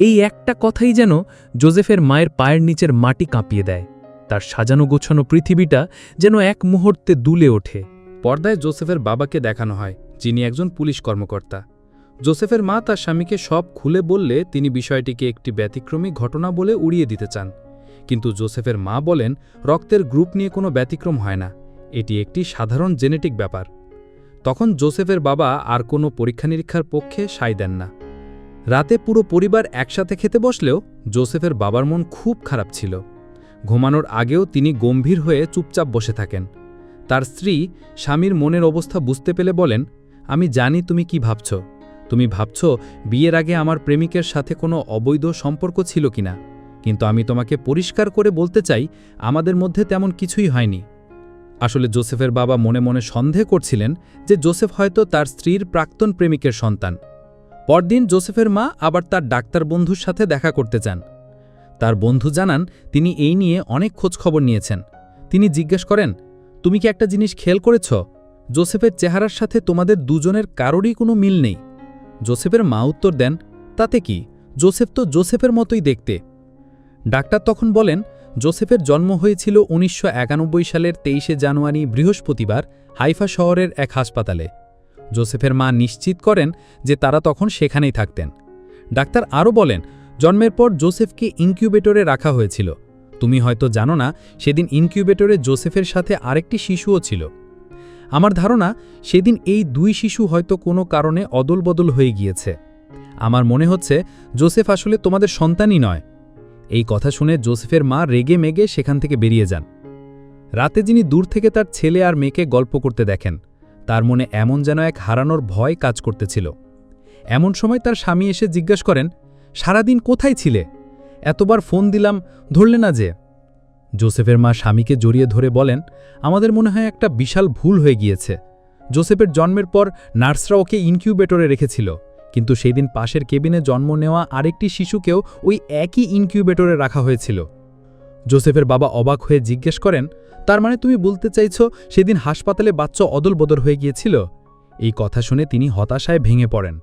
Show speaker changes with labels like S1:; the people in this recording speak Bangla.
S1: এই একটা কথাই যেন জোসেফের মায়ের পায়ের নিচের মাটি কাঁপিয়ে দেয়। তার সাজানো গোছানো পৃথিবীটা যেন এক মুহূর্তে দুলে ওঠে।
S2: পর্দায় জোসেফের বাবাকে দেখানো হয়, যিনি একজন পুলিশ কর্মকর্তা। জোসেফের মা তার স্বামীকে সব খুলে বললে তিনি বিষয়টিকে একটি ব্যতিক্রমী ঘটনা বলে উড়িয়ে দিতে চান, কিন্তু জোসেফের মা বলেন রক্তের গ্রুপ নিয়ে কোনো ব্যতিক্রম হয় না, এটি একটি সাধারণ জেনেটিক ব্যাপার। তখন জোসেফের বাবা আর কোনো পরীক্ষা নিরীক্ষার পক্ষে সায় দেন না। রাতে পুরো পরিবার একসাথে খেতে বসলেও জোসেফের বাবার মন খুব খারাপ ছিল। ঘুমানোর আগেও তিনি গম্ভীর হয়ে চুপচাপ বসে থাকেন। তার স্ত্রী স্বামীর মনের অবস্থা বুঝতে পেলে বলেন, আমি জানি তুমি কি ভাবছ। তুমি ভাবছ বিয়ের আগে আমার প্রেমিকের সাথে কোনো অবৈধ সম্পর্ক ছিল কিনা, কিন্তু আমি তোমাকে পরিষ্কার করে বলতে চাই আমাদের মধ্যে তেমন কিছুই হয়নি। আসলে জোসেফের বাবা মনে মনে সন্দেহ করছিলেন যে জোসেফ হয়তো তার স্ত্রীর প্রাক্তন প্রেমিকের সন্তান। পরদিন জোসেফের মা আবার তার ডাক্তার বন্ধুর সাথে দেখা করতে চান। তার বন্ধু জানান তিনি এই নিয়ে অনেক খোঁজখবর নিয়েছেন। তিনি জিজ্ঞেস করেন, তুমি কি একটা জিনিস খেয়াল করেছ? জোসেফের চেহারার সাথে তোমাদের দুজনের কারোরই কোনো মিল নেই। জোসেফের মা উত্তর দেন, তাতে কি, জোসেফ তো জোসেফের মতোই দেখতে। ডাক্তার তখন বলেন, জোসেফের জন্ম হয়েছিল ১৯৯১ সালের ২৩শে জানুয়ারি বৃহস্পতিবার হাইফা শহরের এক হাসপাতালে। জোসেফের মা নিশ্চিত করেন যে তারা তখন সেখানেই থাকতেন। ডাক্তার আরও বলেন, জন্মের পর জোসেফকে ইনকিউবেটরে রাখা হয়েছিল। তুমি হয়তো জানো না, সেদিন ইনকিউবেটরে জোসেফের সাথে আরেকটি শিশুও ছিল। আমার ধারণা সেদিন এই দুই শিশু হয়তো কোনো কারণে অদলবদল হয়ে গিয়েছে। আমার মনে হচ্ছে জোসেফ আসলে তোমাদের সন্তানই নয়। এই কথা শুনে জোসেফের মা রেগে মেগে সেখান থেকে বেরিয়ে যান। রাতে যিনি দূর থেকে তার ছেলে আর মেয়েকে গল্প করতে দেখেন, তার মনে এমন যেন এক হারানোর ভয় কাজ করতেছিল। এমন সময় তার স্বামী এসে জিজ্ঞাসা করেন, সারাদিন কোথায় ছিলে? এতবার ফোন দিলাম, ধরলে না যে? জোসেফের মা স্বামীকে জড়িয়ে ধরে বলেন, আমাদের মনে হয় একটা বিশাল ভুল হয়ে গিয়েছে। জোসেফের জন্মের পর নার্সরা ওকে ইনকিউবেটরে রেখেছিল, কিন্তু সেই দিন পাশের কেবিনে জন্ম নেওয়া আরেকটি শিশুকেও ওই একই ইনকিউবেটরে রাখা হয়েছিল। জোসেফের বাবা অবাক হয়ে জিজ্ঞেস করেন, তার মানে তুমি বলতে চাইছ সেদিন হাসপাতালে বাচ্চা অদলবদল হয়ে গিয়েছিল? এই কথা শুনে তিনি হতাশায় ভেঙে পড়েন।